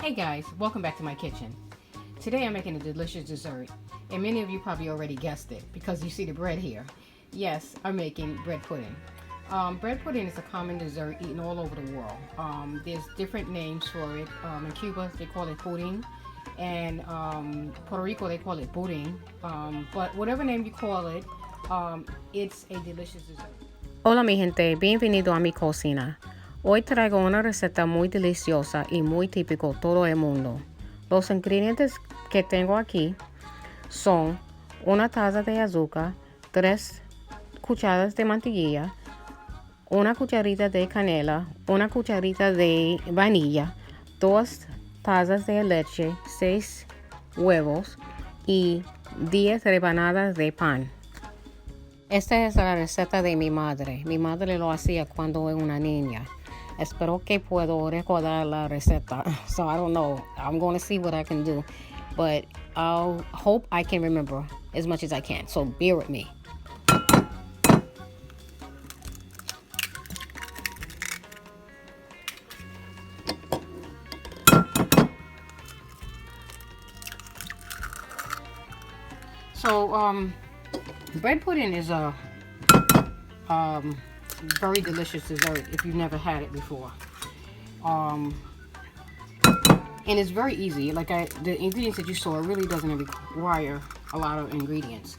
Hey guys, welcome back to my kitchen. Today I'm making a delicious dessert, and many of you probably already guessed it because you see the bread here. Yes, I'm making bread pudding. Bread pudding is a common dessert eaten all over the world. There's different names for it. In Cuba they call it Pudín, and Puerto Rico they call it Pudín. But whatever name you call it, it's a delicious dessert. Hola mi gente, bienvenido a mi cocina. Hoy traigo una receta muy deliciosa y muy típico todo el mundo. Los ingredientes que tengo aquí son una taza de azúcar, 3 cucharas de mantequilla, una cucharita de canela, una cucharita de vainilla, 2 tazas de leche, 6 huevos y 10 rebanadas de pan. Esta es la receta de mi madre. Mi madre lo hacía cuando era una niña. Espero que puedo recordar la receta. So I don't know. I'm going to see what I can do. But I'll hope I can remember as much as I can. So bear with me. So, bread pudding is a very delicious dessert if you've never had it before. And it's very easy. Like the ingredients that you saw, it really doesn't require a lot of ingredients.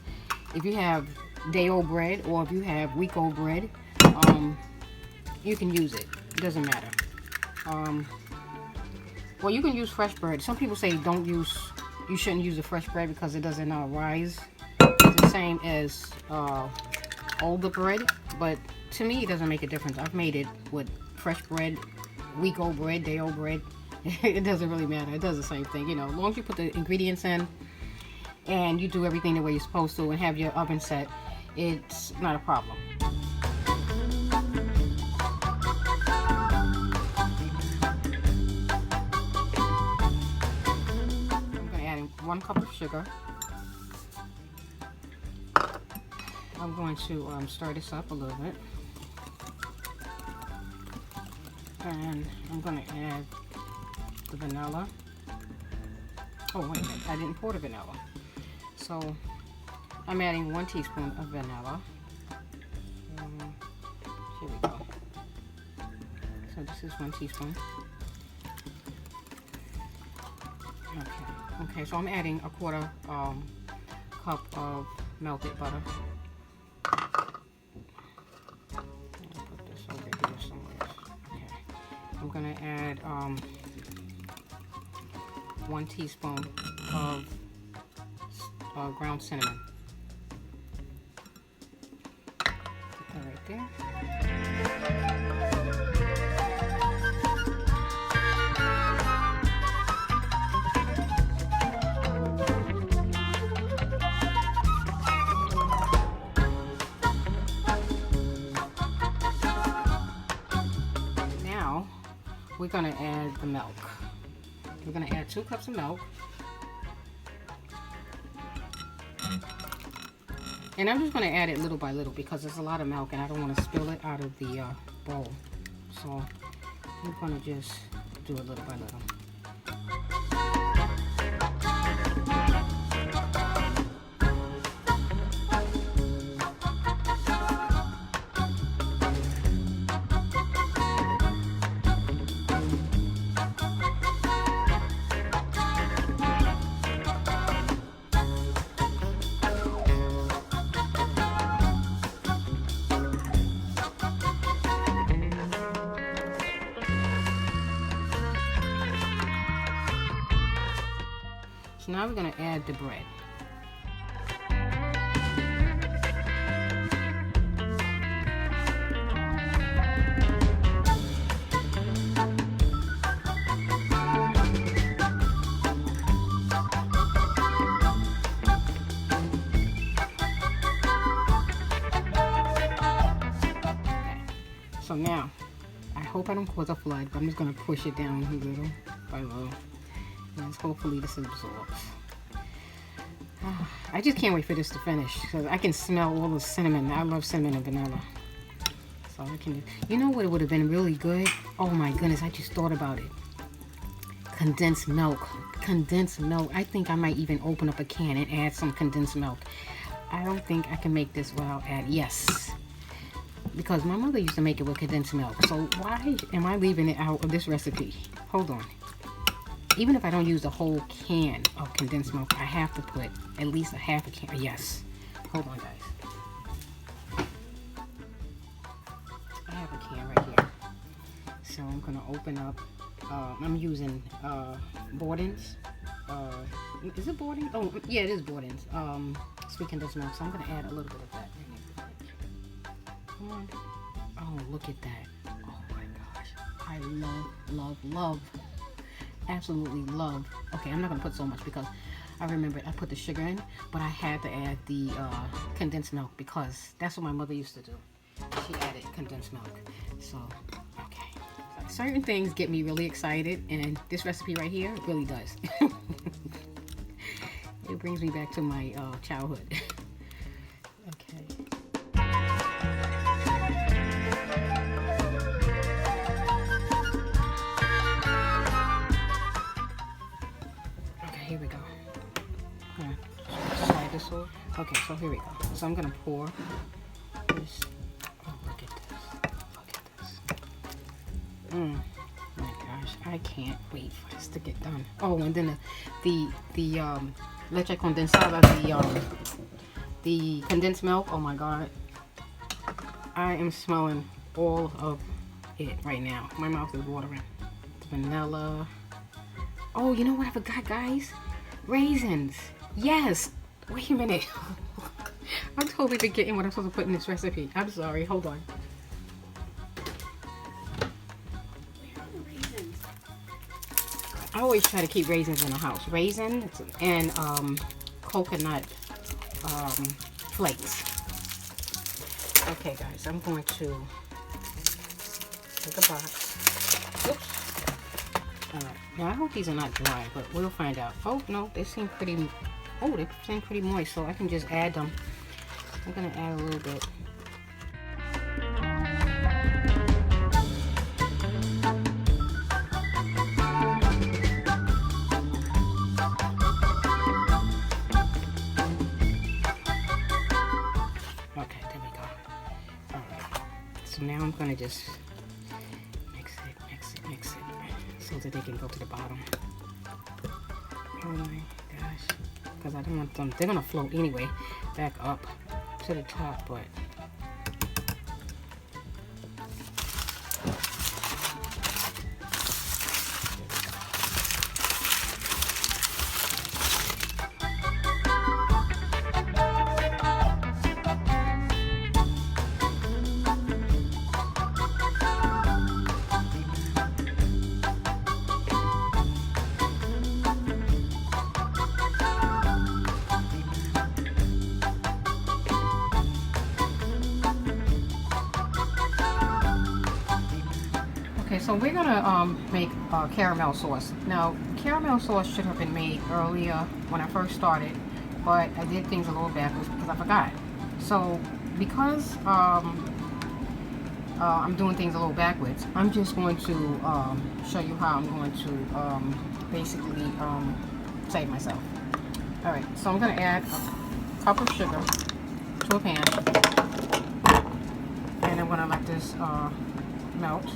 If you have day-old bread or if you have week-old bread, you can use it. It doesn't matter. Well, you can use fresh bread. Some people say you shouldn't use the fresh bread because it doesn't rise. It's the same as older bread, but to me it doesn't make a difference. I've made it with fresh bread, week-old bread, day-old bread. It doesn't really matter. It does the same thing, you know. As long as you put the ingredients in and you do everything the way you're supposed to and have your oven set, it's not a problem. I'm going to add in 1 cup of sugar. I'm going to stir this up a little bit. And I'm going to add the vanilla. Oh, wait a minute. I didn't pour the vanilla. So, I'm adding 1 teaspoon of vanilla. Here we go. So, this is 1 teaspoon. Okay, so I'm adding a 1/4 cup of melted butter. I'm going to add 1 teaspoon of ground cinnamon. Put that right there. We're going to add the milk. We're going to add 2 cups of milk. And I'm just going to add it little by little because there's a lot of milk and I don't want to spill it out of the bowl. So I'm going to just do it little by little. So now we're going to add the bread. So now, I hope I don't cause a flood, but I'm just going to push it down little by little. And hopefully this absorbs. I just can't wait for this to finish because I can smell all the cinnamon. I love cinnamon and vanilla. So I can, you know what would have been really good? Oh my goodness, I just thought about it. condensed milk. Condensed milk. I think I might even open up a can and add some condensed milk. I don't think I can make this without adding, yes. Because my mother used to make it with condensed milk. So why am I leaving it out of this recipe? Hold on. Even if I don't use the whole can of condensed milk, I have to put at least a half a can. Yes. Hold on, guys. I have a can right here. So I'm going to open up. I'm using Borden's. Is it Borden? Oh, yeah, it is Borden's. Sweet condensed milk. So I'm going to add a little bit of that in there. Come on. Oh, look at that. Oh my gosh. I love. Absolutely love. Okay, I'm not going to put so much because I remember I put the sugar in, but I had to add the condensed milk because that's what my mother used to do. She added condensed milk. So, okay. Certain things get me really excited, and this recipe right here really does. It brings me back to my childhood. Okay. Okay, here we go. Slide this over. Okay, so here we go. So I'm gonna pour this. Oh, look at this. Look at this. My gosh, I can't wait for this to get done. Oh, and then the leche condensada, the condensed milk. Oh my god, I am smelling all of it right now. My mouth is watering. It's vanilla. Oh, you know what I forgot, guys? Raisins. Yes. Wait a minute. I'm totally forgetting what I'm supposed to put in this recipe. I'm sorry. Hold on. I always try to keep raisins in the house. Raisins and coconut flakes. Okay, guys, I'm going to take a box. Oops. Alright, now I hope these are not dry, but we'll find out. Oh, no, they seem pretty moist, so I can just add them. I'm going to add a little bit. So now I'm going to just mix it, so that they can go to the bottom. Oh my gosh. Because I don't want them, they're going to float anyway, back up to the top, but... Okay, so we're gonna make caramel sauce. Now, caramel sauce should have been made earlier when I first started, but I did things a little backwards because I forgot. So, because I'm doing things a little backwards, I'm just going to show you how I'm going to basically save myself. Alright, so I'm gonna add a cup of sugar to a pan, and I'm gonna let this melt.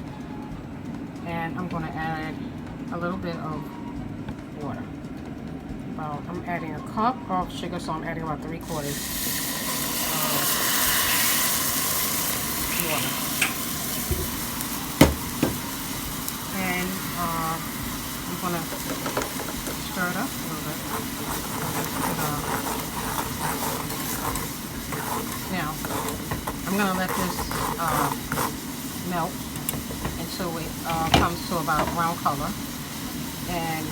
And I'm going to add a little bit of water. I'm adding a cup of sugar, so I'm adding about 3/4 of water. And I'm going to stir it up a little bit. Now, I'm going to let this melt until it comes to about brown color, and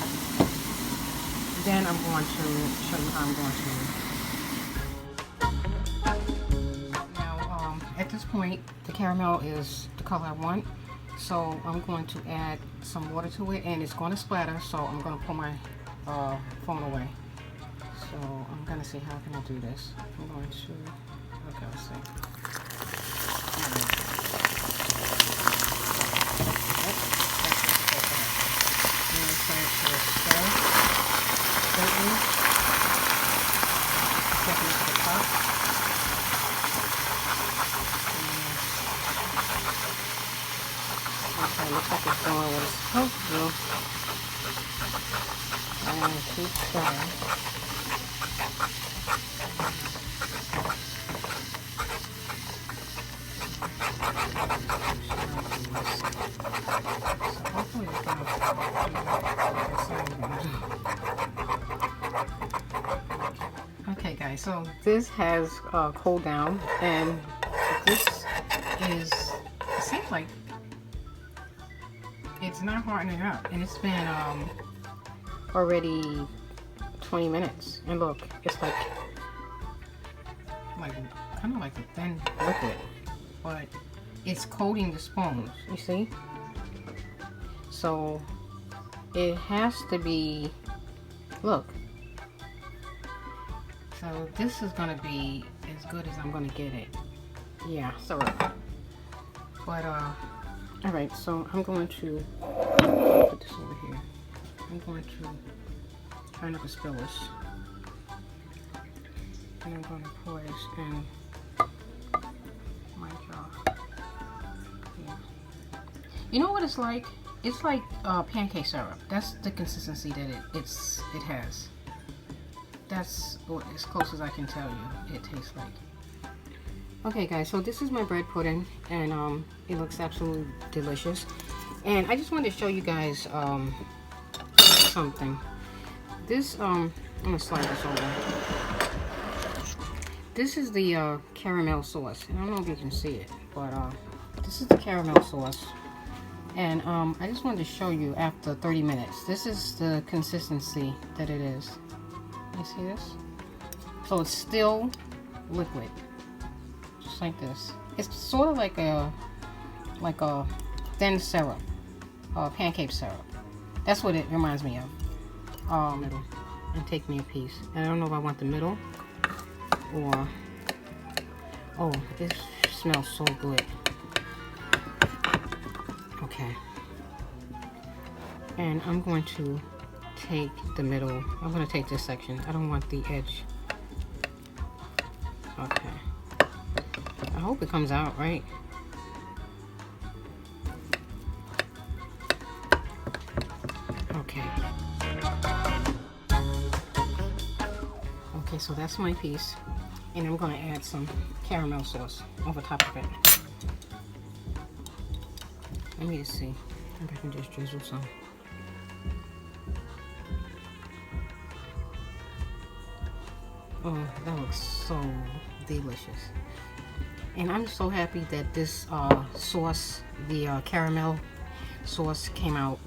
then I'm going to show you how I'm going to. Now, at this point, the caramel is the color I want, so I'm going to add some water to it, and it's going to splatter, so I'm going to pull my phone away. So I'm going to see how can I do this. I'm going to, okay, let's see. Okay, looks like it's doing what it's supposed to do. And keep stirring. So hopefully it's gonna Okay guys, so this has cooled down, and this is, it seems like it's not hardening up, and it's been already 20 minutes, and look, it's like kind of like a thin liquid, but it's coating the spoons, you see? So it has to be, look, so this is gonna be as good as I'm gonna get it. Yeah, sorry. But all right, so I'm going to put this over here. I'm going to turn up the spillage, and I'm going to pour this in my jar. Yeah. You know what it's like? It's like pancake syrup. That's the consistency that it has. That's as close as I can tell you it tastes like. Okay guys, so this is my bread pudding, and it looks absolutely delicious. And I just wanted to show you guys something. This I'm gonna slide this over. This is the caramel sauce, and I don't know if you can see it, but this is the caramel sauce. And I just wanted to show you after 30 minutes. This is the consistency that it is. You see this? So it's still liquid, just like this. It's sort of like a thin syrup, pancake syrup. That's what it reminds me of. Middle, and take me a piece. And I don't know if I want the middle or, oh, this smells so good. Okay. And I'm going to take the middle. I'm going to take this section. I don't want the edge. Okay. I hope it comes out right. Okay. Okay, so that's my piece. And I'm going to add some caramel sauce over top of it. Let me just see if I can just drizzle some. Oh, that looks so delicious. And I'm so happy that this sauce, the caramel sauce, came out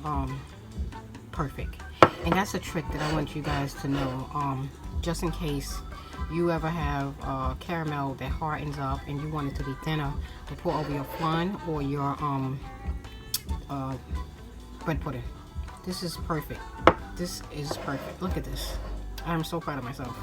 perfect. And that's a trick that I want you guys to know, just in case you ever have caramel that hardens up and you want it to be thinner, to pour over your flan or your bread pudding. This is perfect. This is perfect. Look at this. I'm so proud of myself.